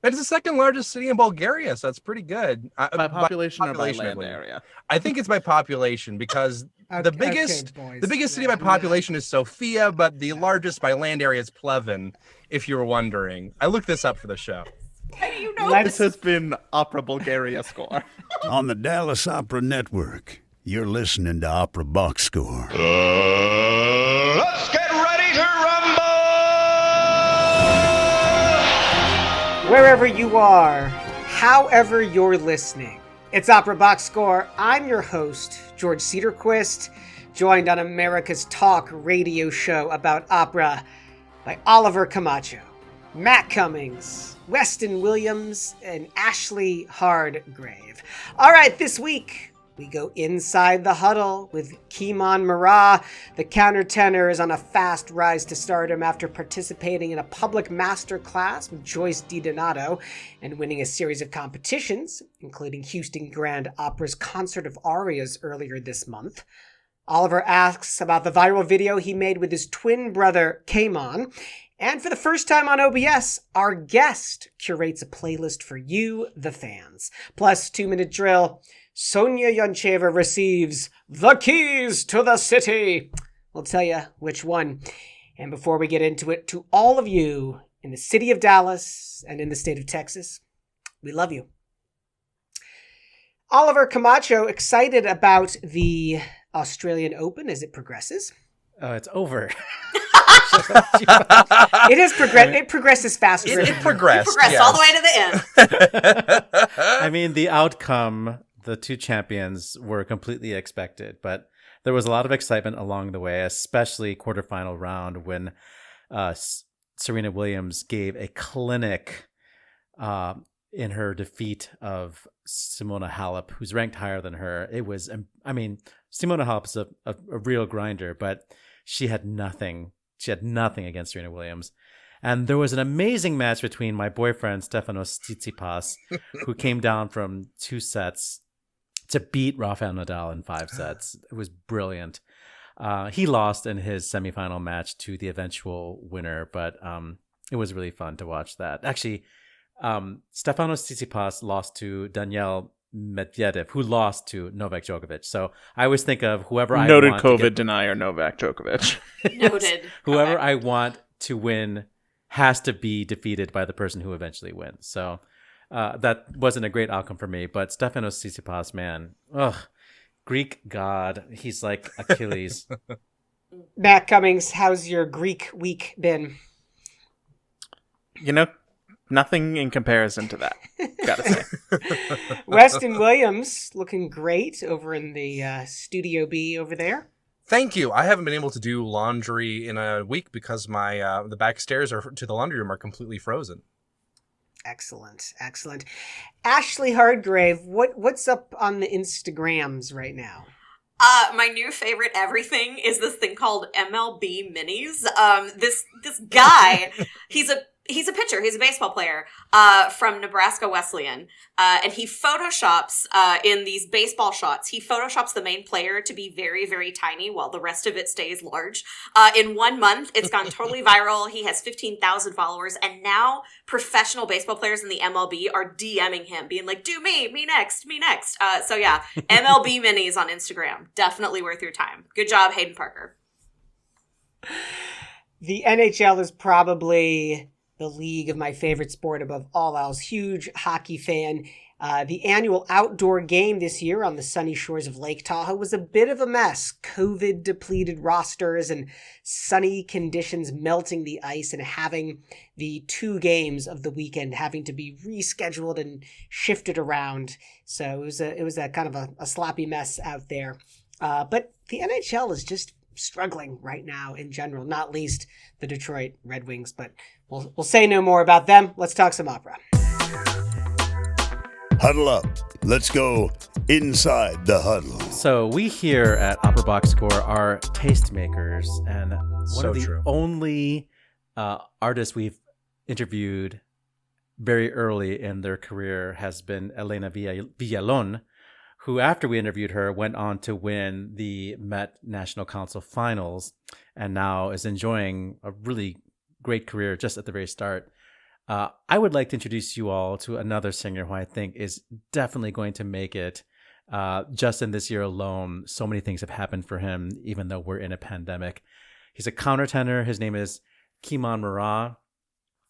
It's the second largest city in Bulgaria, so that's pretty good. By population or by I land believe. area? I think it's by population because the biggest city by population is Sofia, but the largest by land area is Pleven, if you were wondering. I looked this up for the show. How do you know This has been Opera Bulgaria Score. On the Dallas Opera Network, you're listening to Opera Box Score. Let's get ready to rumble! Wherever you are, however you're listening, it's Opera Box Score. I'm your host, George Cederquist, joined on America's talk radio show about opera by Oliver Camacho, Matt Cummings, Weston Williams, and Ashlee Hardgrave. All right, this week we go inside the huddle with Murrah. The countertenor is on a fast rise to stardom after participating in a public master class with Joyce DiDonato and winning a series of competitions, including Houston Grand Opera's Concert of Arias earlier this month. Oliver asks about the viral video he made with his twin brother, Kamon. And for the first time on OBS, our guest curates a playlist for you, the fans. Plus, 2-minute drill. Sonia Yoncheva receives the keys to the city. We'll tell you which one. And before we get into it, to all of you in the city of Dallas and in the state of Texas, we love you. Oliver Camacho, excited about the Australian Open as it progresses. Oh, it's over. It progresses faster. It progressed. You progressed yes. all the way to the end. I mean, the outcome, the two champions were completely expected, but there was a lot of excitement along the way, especially quarterfinal round when Serena Williams gave a clinic in her defeat of Simona Halep, who's ranked higher than her. It was, I mean, Simona Halep is a real grinder, but she had nothing. She had nothing against Serena Williams. And there was an amazing match between my boyfriend, Stefanos Tsitsipas, who came down from 2 sets to beat Rafael Nadal in 5 sets. It was brilliant. He lost in his semifinal match to the eventual winner, but it was really fun to watch that. Actually, Stefanos Tsitsipas lost to Daniel Medvedev, who lost to Novak Djokovic. So I always think of whoever I Noted want COVID denier Novak Djokovic. Noted. Whoever Okay. I want to win has to be defeated by the person who eventually wins. So that wasn't a great outcome for me. But Stefanos Tsitsipas, man, Greek god. He's like Achilles. Matt Cummings, how's your Greek week been? You know, nothing in comparison to that, gotta say. Weston Williams looking great over in the Studio B over there. Thank you. I haven't been able to do laundry in a week because my the back stairs to the laundry room are completely frozen. Excellent. Ashlee Hardgrave, what's up on the Instagrams right now? My new favorite everything is this thing called MLB Minis. This guy, he's a pitcher. He's a baseball player from Nebraska Wesleyan. And he photoshops in these baseball shots. He photoshops the main player to be very, very tiny while the rest of it stays large. In 1 month, it's gone totally viral. He has 15,000 followers. And now professional baseball players in the MLB are DMing him, being like, do me next. So yeah, MLB Minis on Instagram. Definitely worth your time. Good job, Hayden Parker. The NHL is probably the league of my favorite sport above all else. Huge hockey fan. The annual outdoor game this year on the sunny shores of Lake Tahoe was a bit of a mess. COVID-depleted rosters and sunny conditions melting the ice and having the 2 games of the weekend having to be rescheduled and shifted around. So it was a kind of a sloppy mess out there. But the NHL is just struggling right now in general, not least the Detroit Red Wings, but we'll say no more about them. Let's talk some opera. Huddle up. Let's go inside the huddle. So we here at Opera Box Score are tastemakers, and one of the only artists we've interviewed very early in their career has been Elena Villalon, who, after we interviewed her, went on to win the Met National Council Finals and now is enjoying a really great career just at the very start. I would like to introduce you all to another singer who I think is definitely going to make it. Just in this year alone, so many things have happened for him, even though we're in a pandemic. He's a countertenor. His name is Murrah.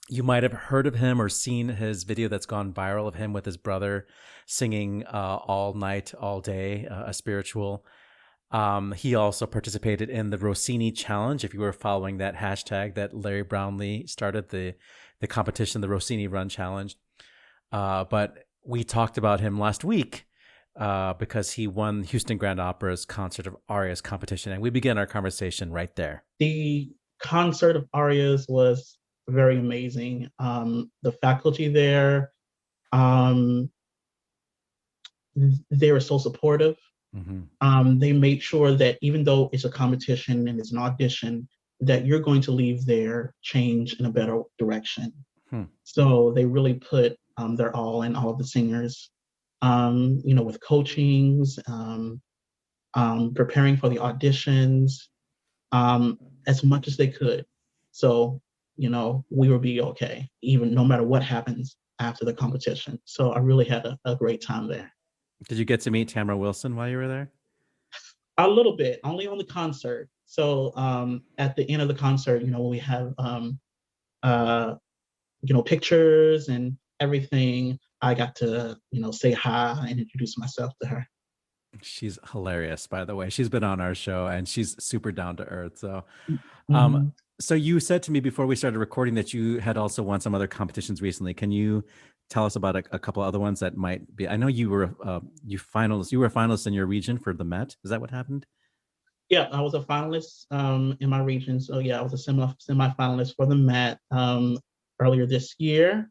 You might have heard of him or seen his video that's gone viral of him with his brother singing All Night, All Day, a spiritual. He also participated in the Rossini Challenge. If you were following that hashtag that Larry Brownlee started, the competition, the Rossini Run Challenge. But we talked about him last week because he won Houston Grand Opera's Concert of Arias competition. And we began our conversation right there. The Concert of Arias was very amazing. The faculty there, they were so supportive. Mm-hmm. They made sure that even though it's a competition and it's an audition, that you're going to leave there changed in a better direction. So they really put their all in all of the singers, with coachings, preparing for the auditions, as much as they could. So, we will be okay, even no matter what happens after the competition. So I really had a great time there. Did you get to meet Tamara Wilson while you were there? A little bit, only on the concert. So at the end of the concert, we have, pictures and everything. I got to, say hi and introduce myself to her. She's hilarious, by the way. She's been on our show and she's super down to earth. So, so you said to me before we started recording that you had also won some other competitions recently. Can you tell us about a couple other ones that might be? I know you were you were a finalist in your region for the Met. Is that what happened? Yeah, I was a finalist in my region. So yeah, I was a semi-finalist for the Met earlier this year.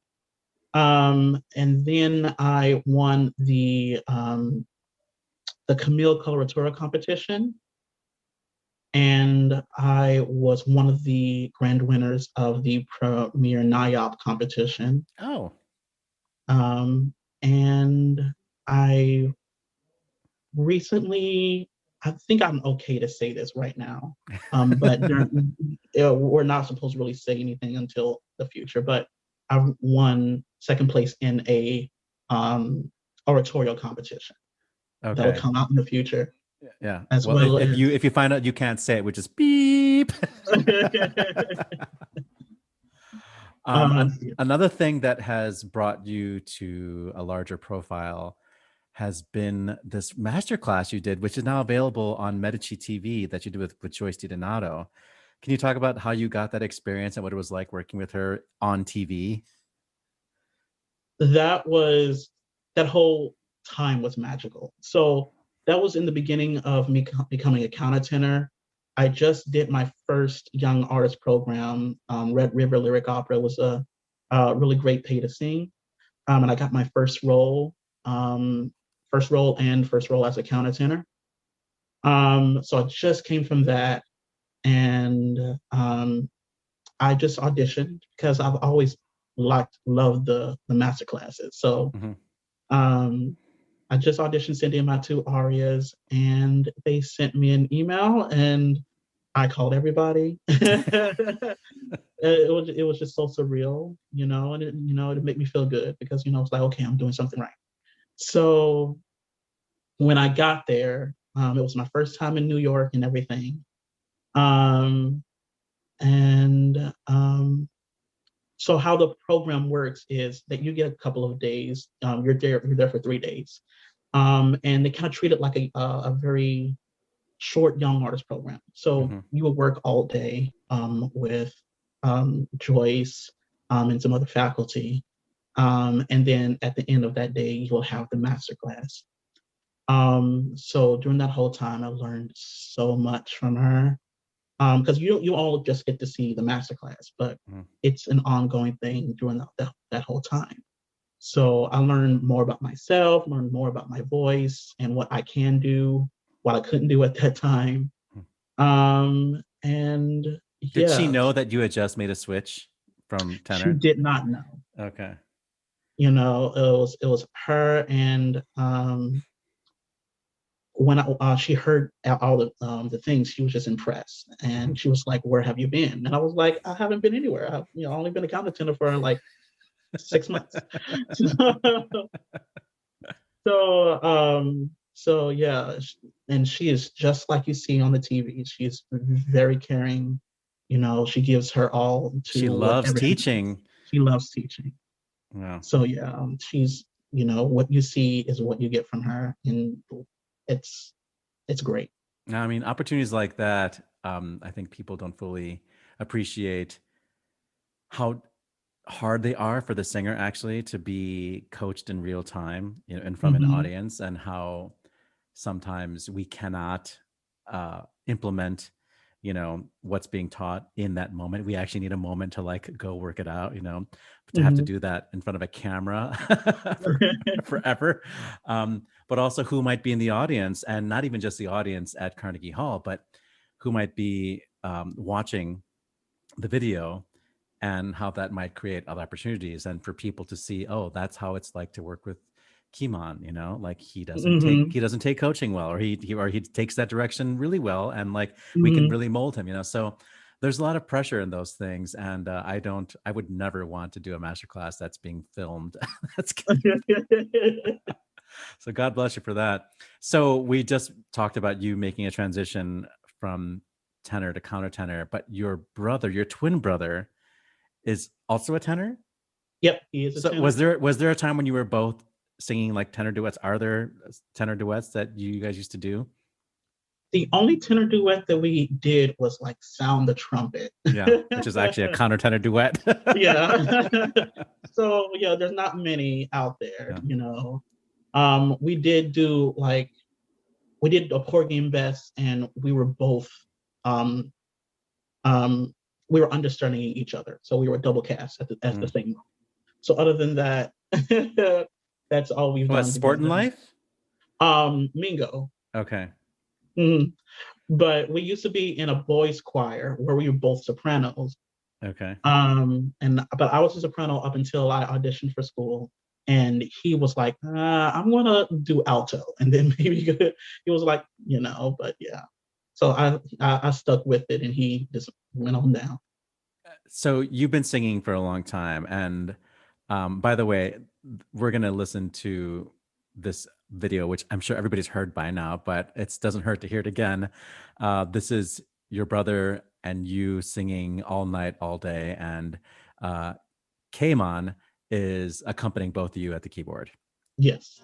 And then I won the Camille Coloratura competition. And I was one of the grand winners of the Premier NIOP competition. Oh. And I recently, I think I'm okay to say this right now, but we're not supposed to really say anything until the future, but I won second place in a oratorio competition. Okay. That'll come out in the future. Yeah. As well if you find out you can't say it, which is beep. Another thing that has brought you to a larger profile has been this masterclass you did, which is now available on Medici TV that you did with Joyce DiDonato. Can you talk about how you got that experience and what it was like working with her on TV? That whole time was magical. So that was in the beginning of me becoming a countertenor. I just did my first young artist program. Red River Lyric Opera was a really great pay to sing. And I got my first role as a countertenor. So I just came from that. And I just auditioned because I've always loved the master classes. So I just auditioned, sent in my 2 arias, and they sent me an email, and I called everybody. It was just so surreal, and it made me feel good because it's like, okay, I'm doing something right. So when I got there, it was my first time in New York and everything, so how the program works is that you get a couple of days. You're there for 3 days. And they kind of treat it like a very short young artist program. So you will work all day with Joyce and some other faculty. And then at the end of that day, you will have the master class. So during that whole time, I learned so much from her. Because you all just get to see the masterclass, but it's an ongoing thing during that whole time. So I learned more about myself, learned more about my voice and what I can do, what I couldn't do at that time. And did she know that you had just made a switch from tenor? She did not know. Okay. It was her, and when she heard all the things, she was just impressed, and she was like, "Where have you been?" And I was like, "I haven't been anywhere. I've only been a countertenor for like 6 months. So yeah, and she is just like you see on the TV. She's very caring. She gives her all to. She loves teaching. She loves teaching. Wow. So yeah, she's what you see is what you get from her, and it's great. I mean, opportunities like that, I think people don't fully appreciate how hard they are for the singer actually to be coached in real time, in front of an audience, and how sometimes we cannot implement what's being taught in that moment. We actually need a moment to like go work it out, to have to do that in front of a camera forever. But also who might be in the audience, and not even just the audience at Carnegie Hall, but who might be watching the video, and how that might create other opportunities, and for people to see, oh, that's how it's like to work with Kimon, like he doesn't take coaching well, or he takes that direction really well, and like we can really mold him, so there's a lot of pressure in those things, and I would never want to do a masterclass that's being filmed. That's so God bless you for that. So we just talked about you making a transition from tenor to countertenor, but your twin brother is also a tenor? Yep, he is a tenor. Was there a time when you were both singing like tenor duets? Are there tenor duets that you guys used to do? The only tenor duet that we did was like Sound the Trumpet. Yeah, which is actually a countertenor duet. Yeah. So yeah, there's not many out there, We did do we did a Poor Game Best, and we were both we were understudying each other, so we were double cast at the same moment. So other than that, that's all we've done. Sport and Life? Mingo. Okay. But we used to be in a boys' choir where we were both sopranos. Okay. But I was a soprano up until I auditioned for school, and he was like, I'm gonna do alto, and then maybe he was like, but yeah. So I stuck with it, and he just went on down. So you've been singing for a long time, and by the way, we're gonna listen to this video, which I'm sure everybody's heard by now, but it doesn't hurt to hear it again. This is your brother and you singing All Night, All Day, and Kamon is accompanying both of you at the keyboard. Yes.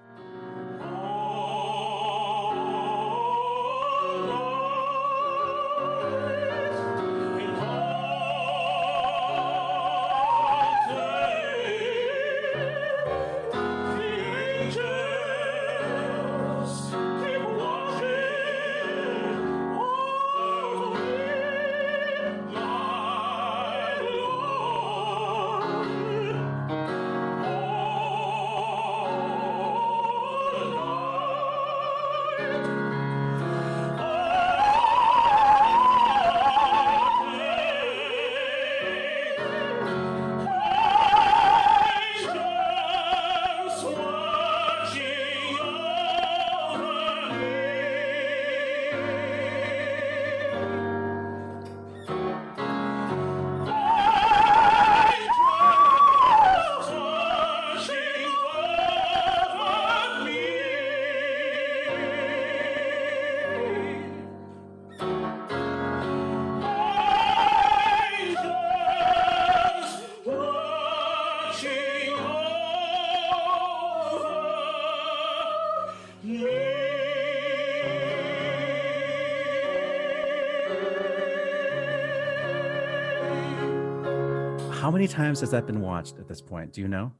How many times has that been watched at this point? Do you know?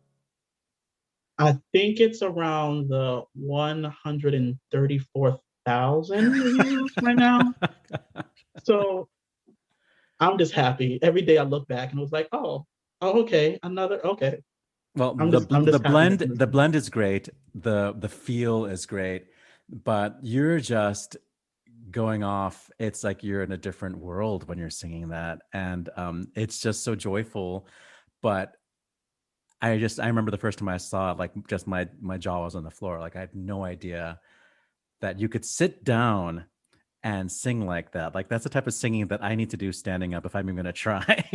I think it's around the 134,000 views right now. So I'm just happy. Every day I look back and I was like, oh, okay, okay. Well, the blend is great. The feel is great, but you're just going off. It's like you're in a different world when you're singing that, and it's just so joyful. But I remember the first time I saw it, like just my jaw was on the floor. Like I had no idea that you could sit down and sing like that. Like that's the type of singing that I need to do standing up if I'm even going to try.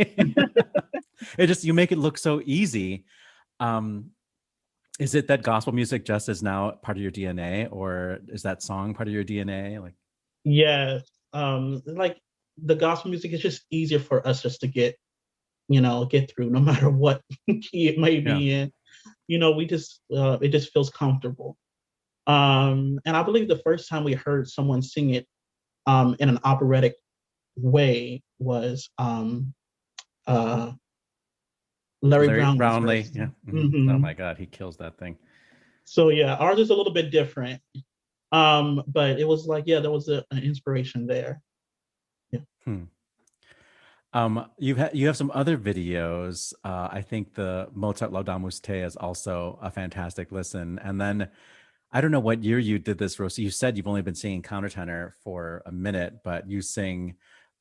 You make it look so easy. Is it that gospel music just is now part of your DNA, or is that song part of your DNA? Like, Yeah, like the gospel music is just easier for us just to get through, no matter what key it may be in. We just it just feels comfortable. And I believe the first time we heard someone sing it in an operatic way was Larry Brownlee. Yeah. Mm-hmm. Oh Mm-hmm. my God, he kills that thing. So yeah, ours is a little bit different. But it was like, there was an inspiration there. Yeah. You have some other videos. I think the Mozart Laudamus Te is also a fantastic listen. And then I don't know what year you did this, Rosie. You said you've only been singing countertenor for a minute, but you sing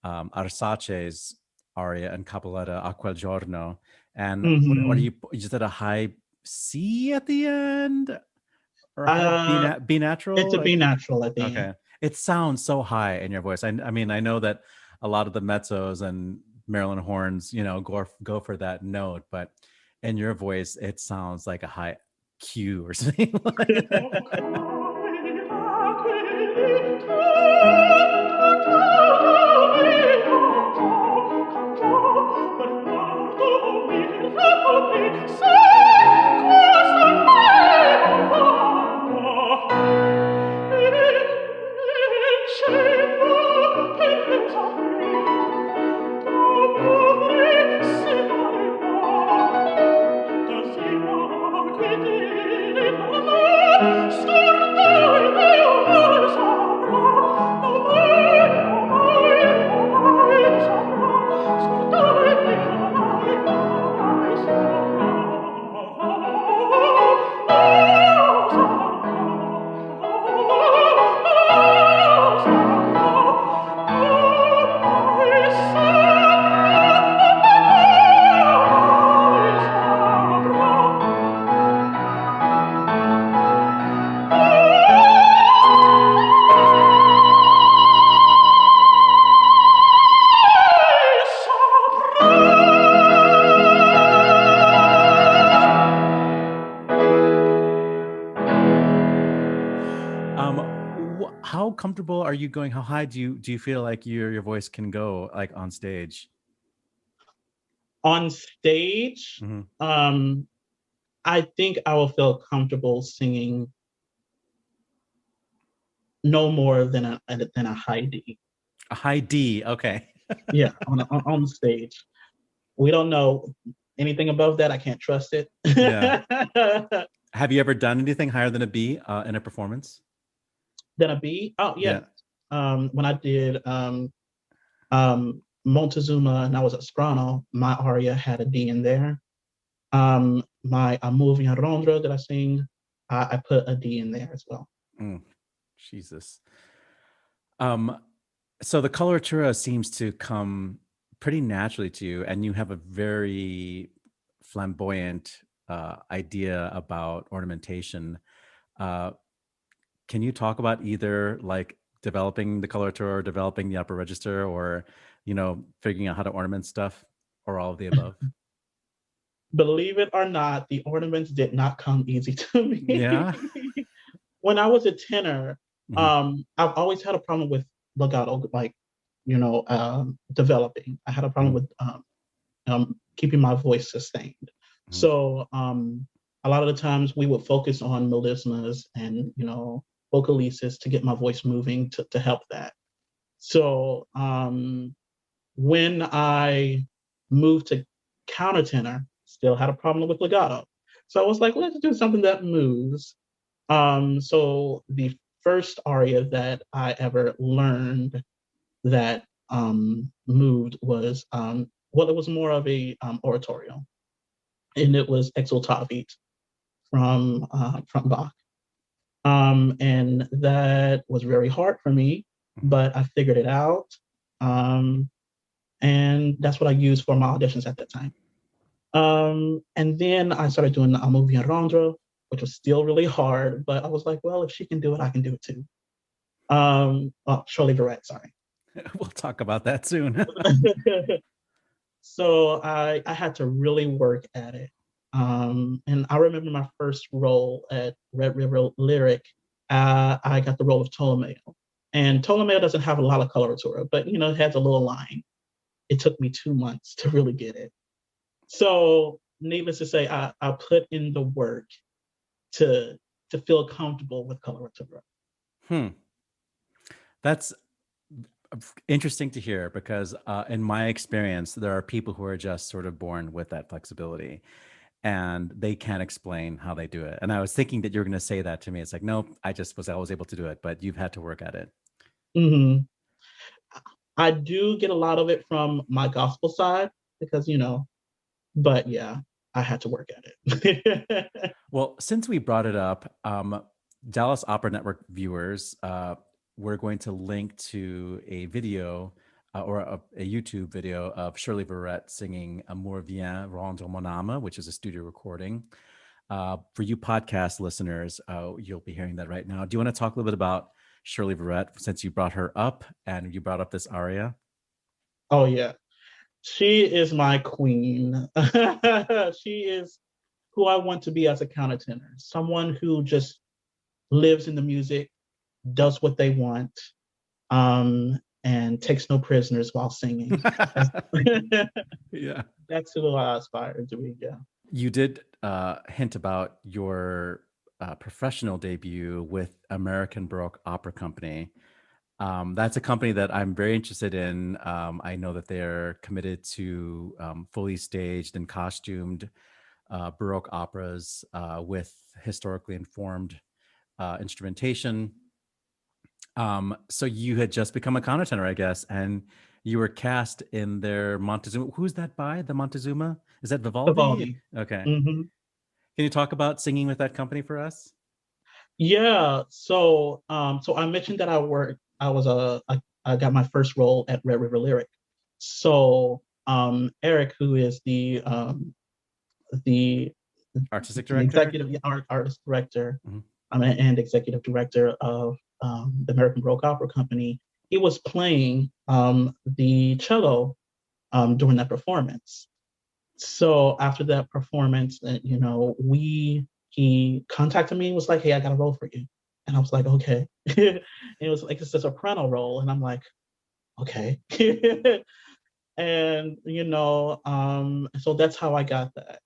Arsace's aria and Cappelletta a quel giorno. And what are you just at a high C at the end? Or B natural? It's a B natural at the end. Okay. It sounds so high in your voice. I mean, I know that a lot of the mezzos and Maryland horns, go for that note, but in your voice, it sounds like a high Q or something. How comfortable are you going? How high do you feel like your voice can go, like on stage? On stage, I think I will feel comfortable singing no more than a high D. A high D, okay. Yeah, on stage. We don't know anything above that. I can't trust it. Yeah. Have you ever done anything higher than a B in a performance? Than a B? Oh, yeah. When I did Montezuma and I was a soprano, my aria had a D in there. My movie in Rondra that I sing, I put a D in there as well. Jesus. So the coloratura seems to come pretty naturally to you, and you have a very flamboyant idea about ornamentation. Can you talk about either like developing the coloratura or developing the upper register, or figuring out how to ornament stuff, or all of the above? Believe it or not, the ornaments did not come easy to me. Yeah. When I was a tenor, I've always had a problem with legato, developing. I had a problem with keeping my voice sustained. So a lot of the times we would focus on melismas and vocalises to get my voice moving to help that. So when I moved to countertenor, still had a problem with legato. So I was like, let's do something that moves. So the first aria that I ever learned that moved was, it was more of a oratorio, and it was Exultavit from Bach. And that was very hard for me, but I figured it out. And that's what I used for my auditions at that time. And then I started doing a movie in Rondra, which was still really hard, but I was like, well, if she can do it, I can do it too. Shirley Verrett, sorry. We'll talk about that soon. So I had to really work at it. And I remember my first role at Red River Lyric. I got the role of Ptolemy. And Ptolemy doesn't have a lot of coloratura, but you know, it has a little line. It took me 2 months to really get it. So needless to say, I put in the work to feel comfortable with coloratura. That's interesting to hear because in my experience, there are people who are just sort of born with that flexibility and they can't explain how they do it. And I was thinking that you're going to say that to me. It's like, nope, I was able to do it, but you've had to work at it. Mm-hmm. I do get a lot of it from my gospel side because, you know, but yeah, I had to work at it. Well, since we brought it up, Dallas Opera Network viewers, we're going to link to a video or a YouTube video of Shirley Verrett singing Amour vient rendre mon âme, which is a studio recording. For you podcast listeners, you'll be hearing that right now. Do you want to talk a little bit about Shirley Verrett since you brought her up and you brought up this aria? Oh, yeah. She is my queen. She is who I want to be as a countertenor. Someone who just lives in the music, does what they want, and takes no prisoners while singing. Yeah. That's who I aspire to be, yeah. You did hint about your professional debut with American Baroque Opera Company. That's a company that I'm very interested in. I know that they're committed to fully staged and costumed Baroque operas with historically informed instrumentation. So you had just become a countertenor, I guess, and you were cast in their Montezuma. Who's that by? The Montezuma? Is that Vivaldi? Vivaldi. Okay. Mm-hmm. Can you talk about singing with that company for us? Yeah. So I mentioned that I got my first role at Red River Lyric. So Eric, who is the artistic director, executive artist director, and executive director of the American Baroque Opera Company, he was playing the cello during that performance. So after that performance, you know, he contacted me and was like, "Hey, I got a role for you." And I was like, "Okay." And it was like, it's a soprano role. And I'm like, okay. And, you know, so that's how I got that.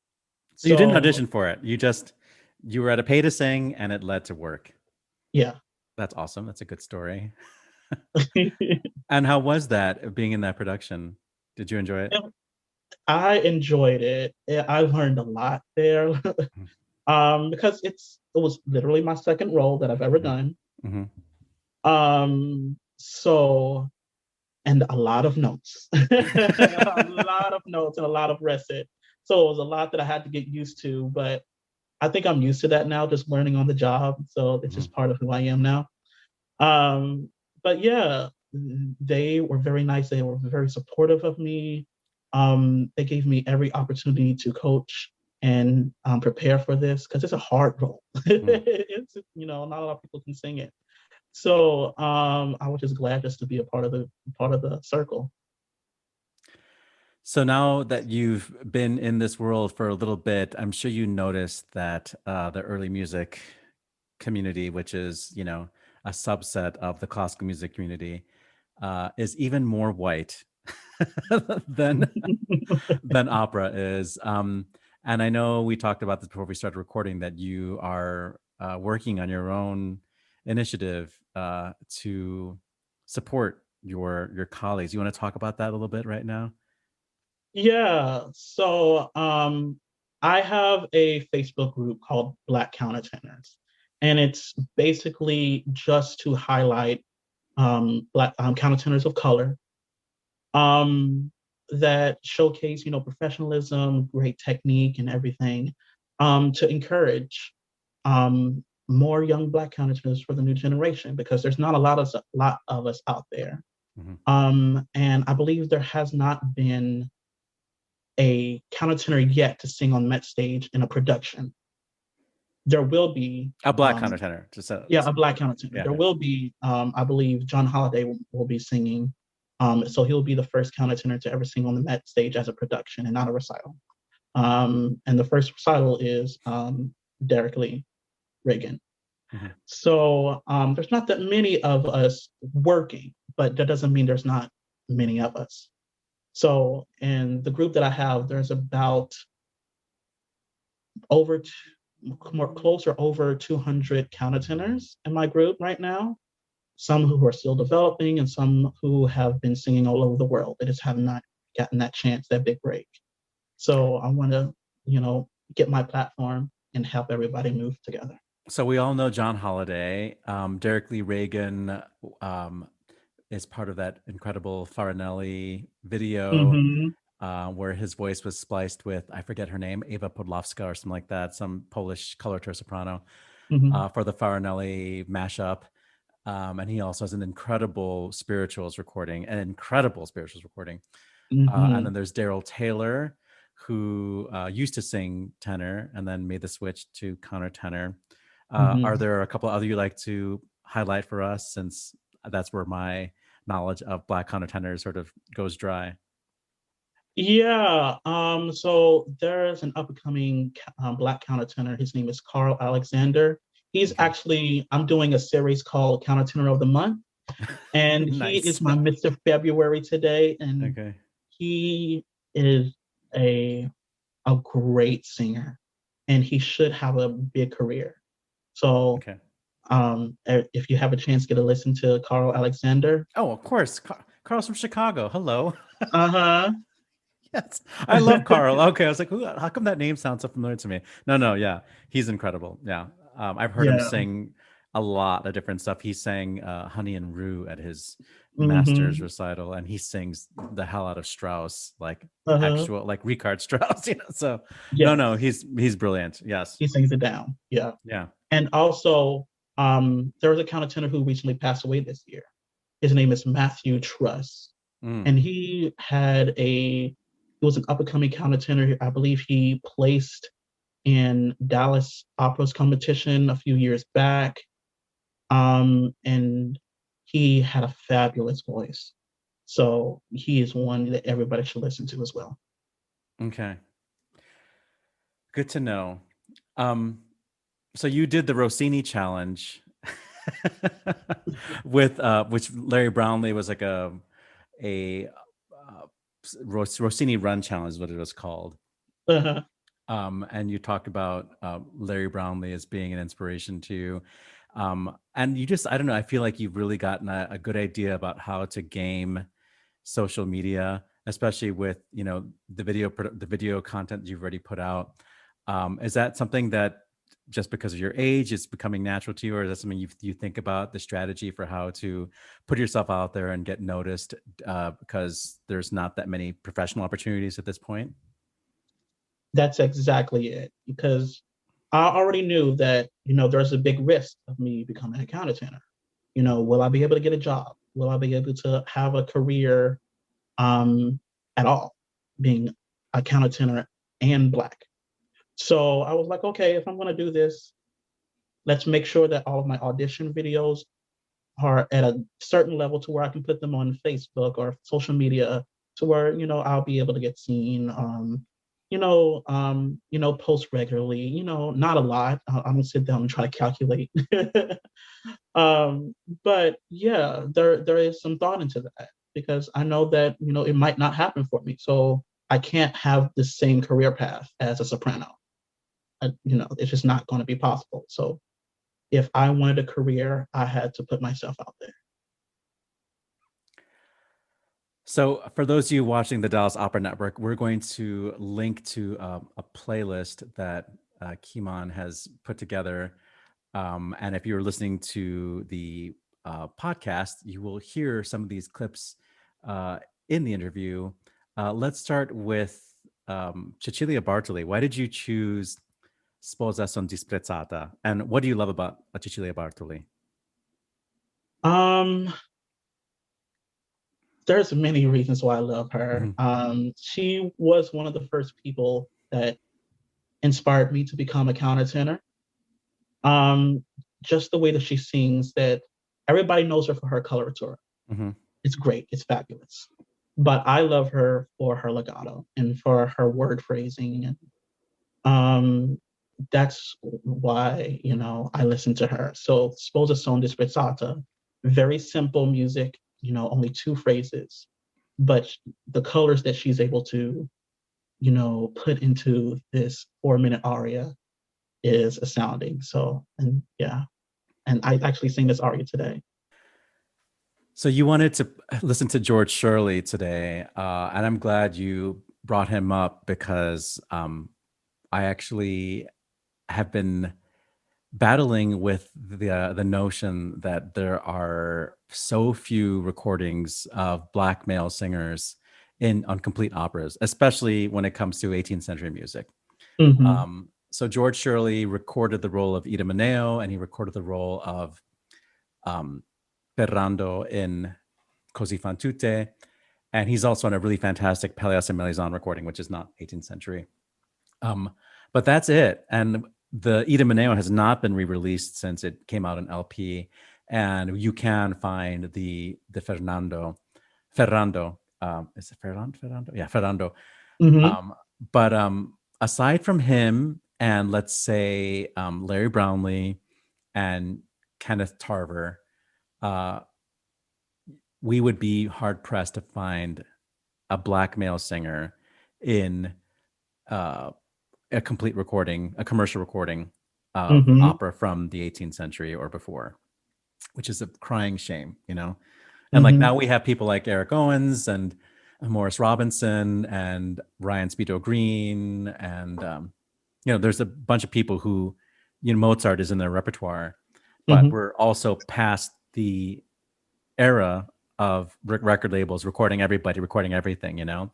So you didn't audition for it. You were at a pay to sing and it led to work. Yeah. That's awesome. That's a good story. And how was that being in that production? Did you enjoy it? I enjoyed it. I learned a lot there. Because it was literally my second role that I've ever done. Mm-hmm. So, and a lot of notes, a lot of notes and a lot of recit. So it was a lot that I had to get used to, but I think I'm used to that now, just learning on the job. So it's just part of who I am now. But yeah, they were very nice. They were very supportive of me. They gave me every opportunity to coach and prepare for this because it's a hard role. It's, you know, not a lot of people can sing it. So I was just glad just to be a part of the circle. So now that you've been in this world for a little bit, I'm sure you noticed that the early music community, which is, you know, a subset of the classical music community, is even more white than opera is. And I know we talked about this before we started recording, that you are working on your own initiative to support your colleagues. You want to talk about that a little bit right now? Yeah. So I have a Facebook group called Black Countertenors, and it's basically just to highlight Black countertenors of color that showcase, you know, professionalism, great technique, and everything, to encourage more young Black countertenors for the new generation, because there's not a lot of us out there. Mm-hmm. And I believe there has not been a countertenor yet to sing on Met stage in a production. There will be a Black countertenor. A Black countertenor. Yeah. There will be, I believe, John Holliday will be singing. So he'll be the first countertenor to ever sing on the Met stage as a production and not a recital. And the first recital is Derek Lee Reagan. Mm-hmm. So there's not that many of us working, but that doesn't mean there's not many of us. So in the group that I have, there's about over 200 countertenors in my group right now. Some who are still developing and some who have been singing all over the world. They just have not gotten that chance, that big break. So I want to, get my platform and help everybody move together. So we all know John Holiday. Derek Lee Reagan is part of that incredible Farinelli video where his voice was spliced with, I forget her name, Eva Podlowska or something like that, some Polish coloratura soprano for the Farinelli mashup. And he also has an incredible spirituals recording. And then there's Daryl Taylor, who used to sing tenor and then made the switch to countertenor. Are there a couple other you'd like to highlight for us, since that's where my knowledge of Black countertenors sort of goes dry? Yeah. So there's an up-and-coming Black countertenor. His name is Carl Alexander. He's actually, I'm doing a series called Countertenor of the Month. And nice. He is my Mr. February today. And he is a great singer. And he should have a big career. So if you have a chance, get a listen to Carl Alexander. Oh, of course. Carl's from Chicago. Hello. Yes. I love Carl. Okay. I was like, how come that name sounds so familiar to me? No. Yeah. He's incredible. Yeah. I've heard him sing a lot of different stuff. He sang Honey and Rue at his master's recital, and he sings the hell out of Strauss, like actual, like Richard Strauss, So no, he's brilliant. Yes. He sings it down. Yeah. Yeah. And also, there was a countertenor who recently passed away this year. His name is Matthew Truss. And he was an up-and-coming countertenor. I believe he placed in Dallas Opera's competition a few years back. And he had a fabulous voice. So he is one that everybody should listen to as well. Okay. Good to know. So you did the Rossini challenge with which Larry Brownlee was like a Rossini run challenge is what it was called. And you talked about Larry Brownlee as being an inspiration to you. And you just, I don't know, I feel like you've really gotten a good idea about how to game social media, especially with, the video content that you've already put out. Is that something that just because of your age, it's becoming natural to you, or is that something you think about the strategy for how to put yourself out there and get noticed because there's not that many professional opportunities at this point? That's exactly it, because I already knew that, there's a big risk of me becoming a countertenor. Will I be able to get a job? Will I be able to have a career at all, being a countertenor and Black? So I was like, okay, if I'm going to do this, let's make sure that all of my audition videos are at a certain level to where I can put them on Facebook or social media to where, I'll be able to get seen, post regularly, not a lot. I don't sit down and try to calculate. But yeah, there is some thought into that, because I know that, it might not happen for me. So I can't have the same career path as a soprano. It's just not going to be possible. So if I wanted a career, I had to put myself out there. So for those of you watching the Dallas Opera Network, we're going to link to a playlist that Kimon has put together. And if you're listening to the podcast, you will hear some of these clips in the interview. Let's start with Cecilia Bartoli. Why did you choose Sposa son disprezzata? And what do you love about Cecilia Bartoli? There's many reasons why I love her. She was one of the first people that inspired me to become a countertenor. Just the way that she sings, that everybody knows her for her coloratura. It's great, it's fabulous. But I love her for her legato and for her word phrasing and That's why, you know, I listen to her. So Sposa son disprezzata, very simple music, you know, only 2 phrases, but the colors that she's able to, you know, put into this 4-minute aria is astounding. So, and yeah, and I actually sing this aria today. So you wanted to listen to George Shirley today, and I'm glad you brought him up because I actually have been battling with the notion that there are so few recordings of Black male singers on complete operas, especially when it comes to 18th century music. Mm-hmm. So George Shirley recorded the role of Idomeneo, and he recorded the role of Ferrando in Così fan tutte, and he's also on a really fantastic Pelléas and Melisande recording, which is not 18th century. But that's it. And the Idomeneo has not been re-released since it came out in LP, and you can find the Ferrando. Is it Ferrando? Yeah, Ferrando. Mm-hmm. But aside from him, and let's say Larry Brownlee and Kenneth Tarver, we would be hard pressed to find a Black male singer in a complete recording, a commercial recording of opera from the 18th century or before, which is a crying shame, you know? And like now we have people like Eric Owens and Morris Robinson and Ryan Speedo Green. And, you know, there's a bunch of people who, you know, Mozart is in their repertoire, but we're also past the era of record labels recording everybody, recording everything, you know?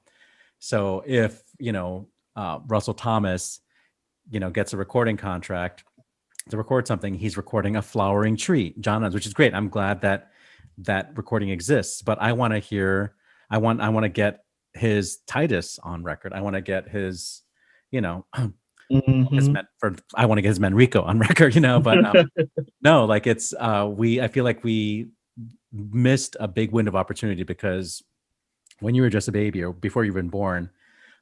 So if, you know, Russell Thomas, you know, gets a recording contract to record something, he's recording a flowering tree, John Adams, which is great. I'm glad that that recording exists, but I want to hear, I want to get his Titus on record. I want to get his, you know, I want to get his Manrico on record, you know, but no, like it's, I feel like we missed a big window of opportunity because when you were just a baby or before you've been born,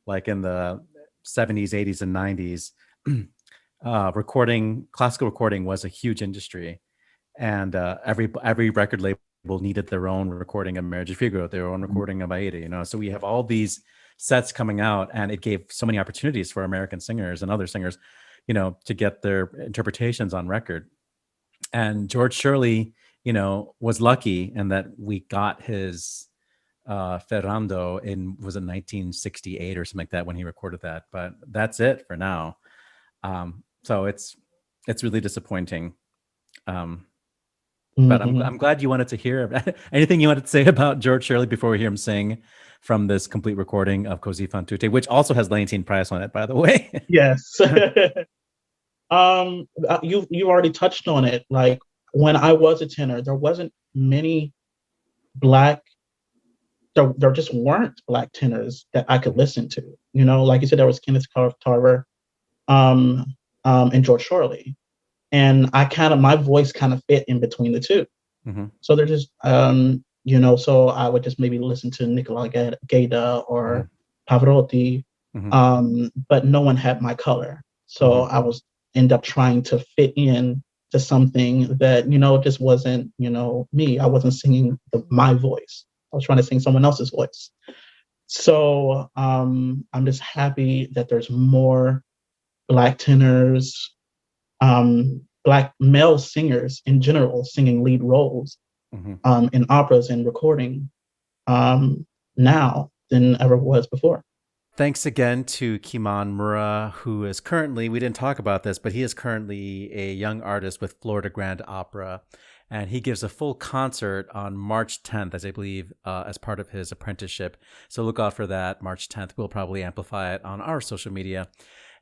like in the 70s, 80s, and 90s, classical recording was a huge industry, and every record label needed their own recording of Marriage of Figaro, their own recording of Aida, you know. So we have all these sets coming out, and it gave so many opportunities for American singers and other singers, you know, to get their interpretations on record. And George Shirley, you know, was lucky in that we got his Ferrando in, was it 1968 or something like that when he recorded that, but that's it for now. So it's really disappointing. But I'm glad you wanted to hear anything you wanted to say about George Shirley before we hear him sing from this complete recording of Così fan tutte, which also has Leontine Price on it, by the way. Yes. You already touched on it. Like when I was a tenor, there wasn't many Black. There just weren't Black tenors that I could listen to. You know, like you said, there was Kenneth Tarver, and George Shirley, and my voice kind of fit in between the two. So they're just, you know, so I would just maybe listen to Nicola Gaeta or Pavarotti, but no one had my color. So I end up trying to fit in to something that, you know, just wasn't, you know, me. I wasn't singing my voice. I was trying to sing someone else's voice. So I'm just happy that there's more Black tenors, Black male singers in general singing lead roles in operas and recording now than ever was before. Thanks again to Kimon Murrah, who is currently, we didn't talk about this, but he is currently a young artist with Florida Grand Opera. And he gives a full concert on March 10th, as I believe, as part of his apprenticeship. So look out for that, March 10th. We'll probably amplify it on our social media.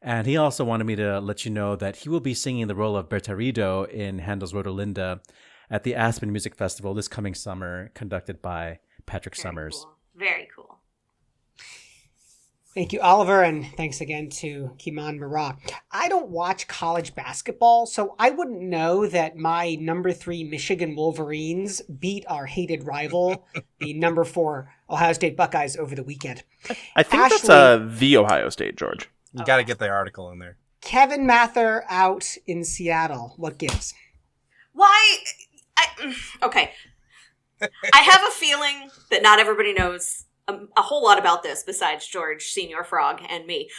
And he also wanted me to let you know that he will be singing the role of Bertarido in Handel's Rodolinda at the Aspen Music Festival this coming summer, conducted by Patrick Summers. Cool. Very cool. Thank you, Oliver, and thanks again to Kimon Murrah. I don't watch college basketball, so I wouldn't know that my number 3 Michigan Wolverines beat our hated rival, the number 4 Ohio State Buckeyes, over the weekend. I think Ashlee, that's the Ohio State, George. You got to get the article in there. Kevin Mather out in Seattle. What gives? Why? Okay. I have a feeling that not everybody knows a whole lot about this besides George, Senior Frog, and me.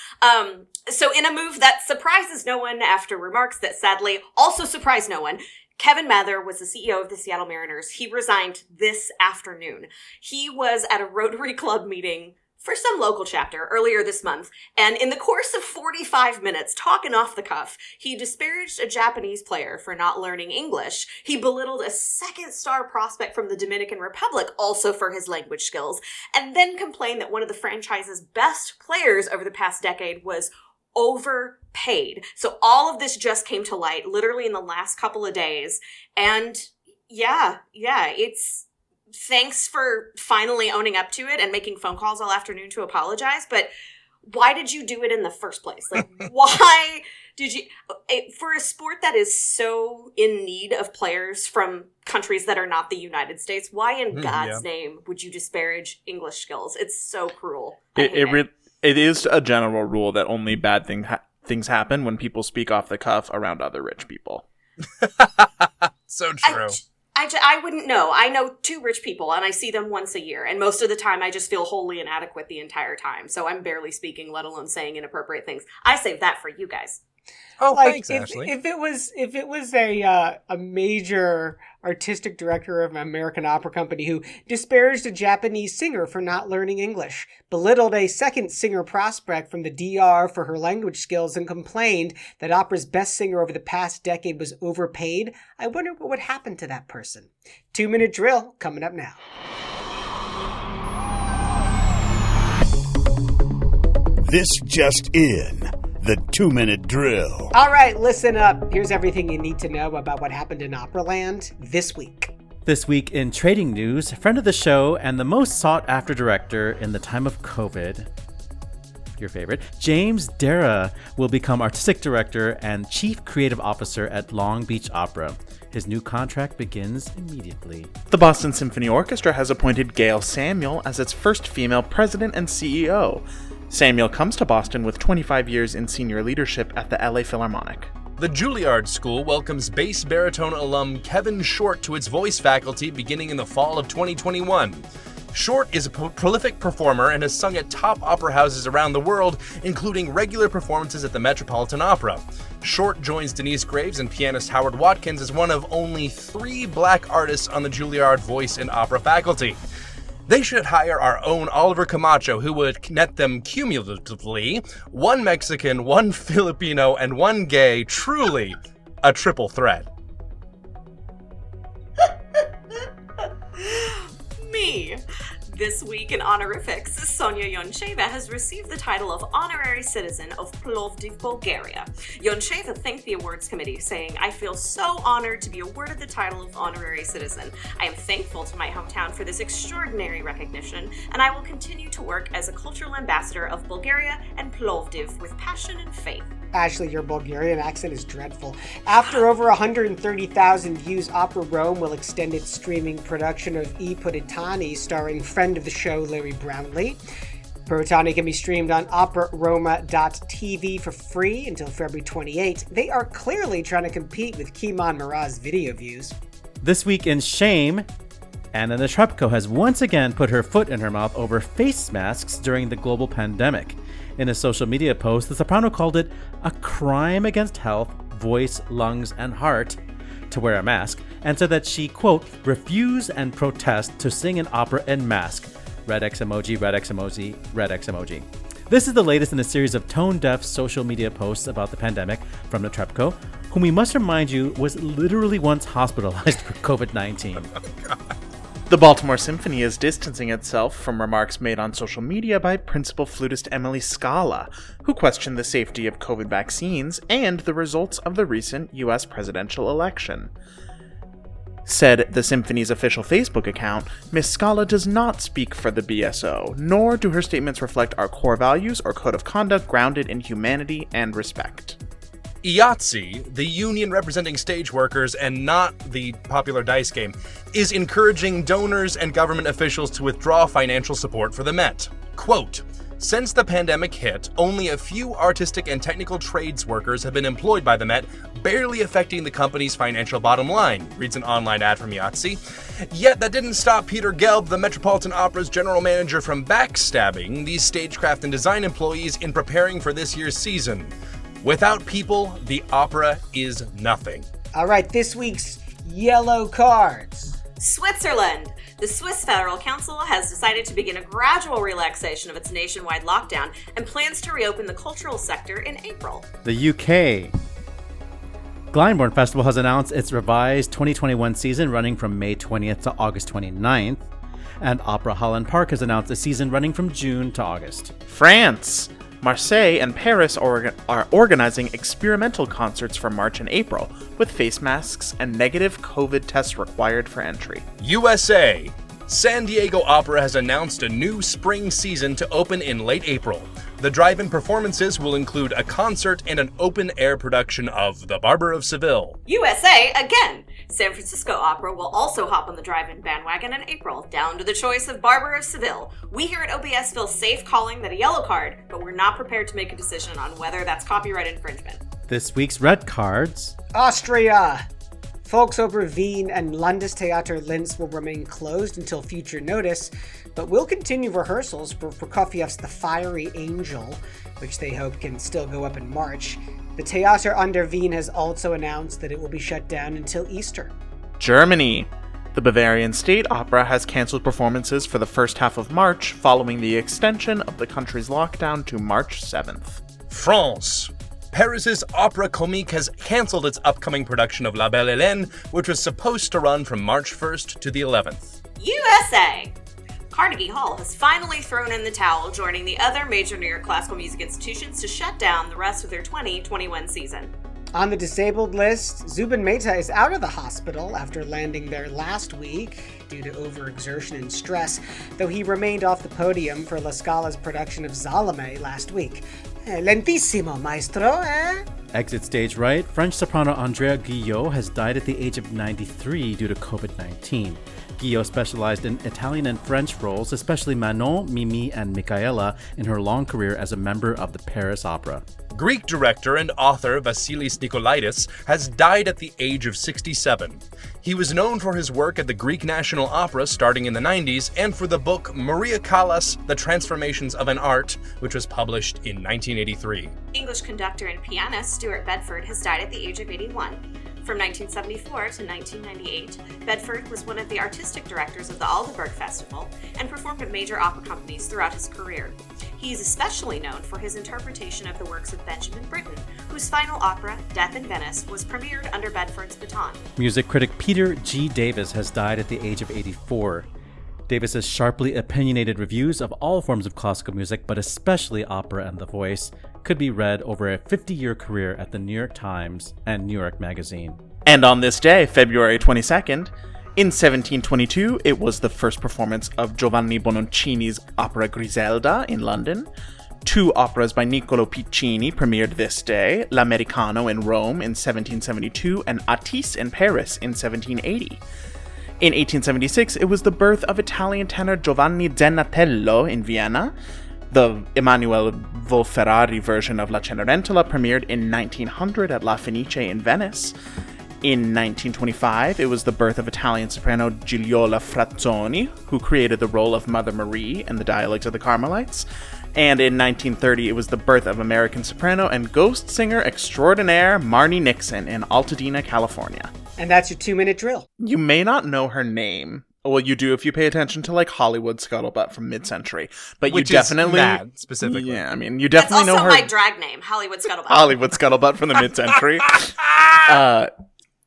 So in a move that surprises no one after remarks that sadly also surprise no one, Kevin Mather was the CEO of the Seattle Mariners. He resigned this afternoon. He was at a Rotary Club meeting for some local chapter earlier this month, and in the course of 45 minutes, talking off the cuff, he disparaged a Japanese player for not learning English. He belittled a second-star prospect from the Dominican Republic, also for his language skills, and then complained that one of the franchise's best players over the past decade was overpaid. So all of this just came to light literally in the last couple of days, and yeah, it's... Thanks for finally owning up to it and making phone calls all afternoon to apologize, but why did you do it in the first place? Like, why did you, for a sport that is so in need of players from countries that are not the United States, why in God's name would you disparage English skills? It's so cruel. It is a general rule that only bad things happen when people speak off the cuff around other rich people. So true. I wouldn't know. I know two rich people, and I see them once a year, and most of the time I just feel wholly inadequate the entire time, so I'm barely speaking, let alone saying inappropriate things. I saved that for you guys. Oh, thanks, Ashlee. If it was a major artistic director of an American opera company who disparaged a Japanese singer for not learning English, belittled a second singer prospect from the DR for her language skills, and complained that opera's best singer over the past decade was overpaid, I wonder what would happen to that person. 2-minute drill coming up now. This just in. The 2-minute drill. All right, listen up. Here's everything you need to know about what happened in Operaland this week. This week in trading news, friend of the show and the most sought-after director in the time of COVID, your favorite, James Dara, will become artistic director and chief creative officer at Long Beach Opera. His new contract begins immediately. The Boston Symphony Orchestra has appointed Gail Samuel as its first female president and CEO. Samuel comes to Boston with 25 years in senior leadership at the LA Philharmonic. The Juilliard School welcomes bass baritone alum Kevin Short to its voice faculty beginning in the fall of 2021. Short is a prolific performer and has sung at top opera houses around the world, including regular performances at the Metropolitan Opera. Short joins Denise Graves and pianist Howard Watkins as one of only 3 black artists on the Juilliard voice and opera faculty. They should hire our own Oliver Camacho, who would net them cumulatively 1 Mexican, 1 Filipino, and 1 gay, truly a triple threat. Me. This week in honorifics, Sonia Yoncheva has received the title of Honorary Citizen of Plovdiv, Bulgaria. Yoncheva thanked the awards committee, saying, "I feel so honored to be awarded the title of Honorary Citizen. I am thankful to my hometown for this extraordinary recognition, and I will continue to work as a cultural ambassador of Bulgaria and Plovdiv with passion and faith." Ashlee, your Bulgarian accent is dreadful. After over 130,000 views, Opera Rome will extend its streaming production of I Puritani, starring friend of the show Larry Brownlee. Puritani can be streamed on operaroma.tv for free until February 28. They are clearly trying to compete with Kimon Murrah's video views. This week in shame, Anna Netrebko has once again put her foot in her mouth over face masks during the global pandemic. In a social media post, the soprano called it a crime against health, voice, lungs, and heart to wear a mask, and said that she, quote, refuse and protest to sing an opera in mask. Red X emoji, red X emoji, red X emoji. This is the latest in a series of tone-deaf social media posts about the pandemic from Netrebko, whom we must remind you was literally once hospitalized for COVID-19. The Baltimore Symphony is distancing itself from remarks made on social media by principal flutist Emily Scala, who questioned the safety of COVID vaccines and the results of the recent U.S. presidential election. Said the Symphony's official Facebook account, Ms. Scala does not speak for the BSO, nor do her statements reflect our core values or code of conduct grounded in humanity and respect. IATSE, the union representing stage workers and not the popular dice game, is encouraging donors and government officials to withdraw financial support for the Met. Quote, Since the pandemic hit, only a few artistic and technical trades workers have been employed by the Met, barely affecting the company's financial bottom line, reads an online ad from Yahtzee. Yet that didn't stop Peter Gelb, the Metropolitan Opera's general manager, from backstabbing these stagecraft and design employees in preparing for this year's season. Without people, the opera is nothing. All right, this week's yellow cards. Switzerland. The Swiss Federal Council has decided to begin a gradual relaxation of its nationwide lockdown and plans to reopen the cultural sector in April. The UK. Glyndebourne Festival has announced its revised 2021 season running from May 20th to August 29th, and Opera Holland Park has announced a season running from June to August. France. Marseille and Paris are organizing experimental concerts for March and April, with face masks and negative COVID tests required for entry. USA. San Diego Opera has announced a new spring season to open in late April. The drive-in performances will include a concert and an open-air production of The Barber of Seville. USA again! San Francisco Opera will also hop on the drive-in bandwagon in April, down to the choice of Barber of Seville. We here at OBS feel safe calling that a yellow card, but we're not prepared to make a decision on whether that's copyright infringement. This week's red cards. Austria. Volksoper Wien and Landestheater Linz will remain closed until future notice, but will continue rehearsals for Prokofiev's The Fiery Angel, which they hope can still go up in March. The Theater an der Wien has also announced that it will be shut down until Easter. Germany. The Bavarian State Opera has canceled performances for the first half of March following the extension of the country's lockdown to March 7th. France. Paris's Opera Comique has cancelled its upcoming production of La Belle Hélène, which was supposed to run from March 1st to the 11th. USA! Carnegie Hall has finally thrown in the towel, joining the other major New York classical music institutions to shut down the rest of their 2021 season. On the disabled list, Zubin Mehta is out of the hospital after landing there last week due to overexertion and stress, though he remained off the podium for La Scala's production of Salome last week. Lentissimo, maestro, eh? Exit stage right. French soprano Andrea Guillot has died at the age of 93 due to COVID-19. Guillot specialized in Italian and French roles, especially Manon, Mimi, and Michaela, in her long career as a member of the Paris Opera. Greek director and author Vasilis Nikolaidis has died at the age of 67. He was known for his work at the Greek National Opera starting in the 90s and for the book Maria Callas, The Transformations of an Art, which was published in 1983. English conductor and pianist Stuart Bedford has died at the age of 81. From 1974 to 1998, Bedford was one of the artistic directors of the Aldeburgh Festival and performed at major opera companies throughout his career. He is especially known for his interpretation of the works of Benjamin Britten, whose final opera, Death in Venice, was premiered under Bedford's baton. Music critic Peter G. Davis has died at the age of 84. Davis's sharply opinionated reviews of all forms of classical music, but especially opera and the voice, could be read over a 50-year career at the New York Times and New York Magazine. And on this day, February 22nd, in 1722, it was the first performance of Giovanni Bononcini's opera Griselda in London. Two operas by Niccolo Piccini premiered this day, L'Americano in Rome in 1772 and Attis in Paris in 1780. In 1876, it was the birth of Italian tenor Giovanni Zenatello in Vienna. The Emanuele Volferrari version of La Cenerentola premiered in 1900 at La Fenice in Venice. In 1925, it was the birth of Italian soprano Gigliola Frazzoni, who created the role of Mother Marie in The Dialogues of the Carmelites. And in 1930, it was the birth of American soprano and ghost singer extraordinaire Marni Nixon in Altadena, California. And that's your 2-minute drill. You may not know her name. Well, you do if you pay attention to, like, Hollywood Scuttlebutt from mid-century. But Which you definitely... is that, specifically. Yeah, I mean, you definitely That's know her... also my drag name, Hollywood Scuttlebutt. Hollywood Scuttlebutt from the mid-century.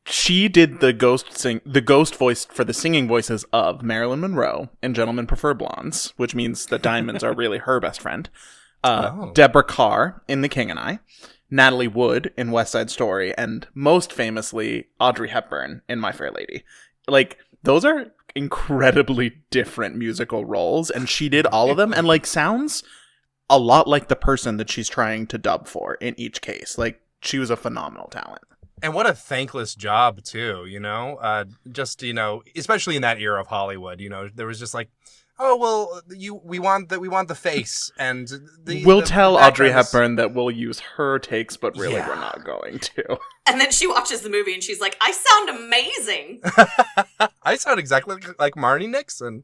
She did the ghost voice for the singing voices of Marilyn Monroe in Gentlemen Prefer Blondes, which means that diamonds are really her best friend. Deborah Carr in The King and I. Natalie Wood in West Side Story, and most famously, Audrey Hepburn in My Fair Lady. Like, those are incredibly different musical roles, and she did all of them, and, like, sounds a lot like the person that she's trying to dub for in each case. Like, she was a phenomenal talent. And what a thankless job, too, you know? Just, you know, especially in that era of Hollywood, you know, there was just, like, oh well, we want the face, and we'll tell Audrey background is- Hepburn that we'll use her takes, but really we're not going to. And then she watches the movie and she's like, I sound amazing. I sound exactly like Marnie Nixon.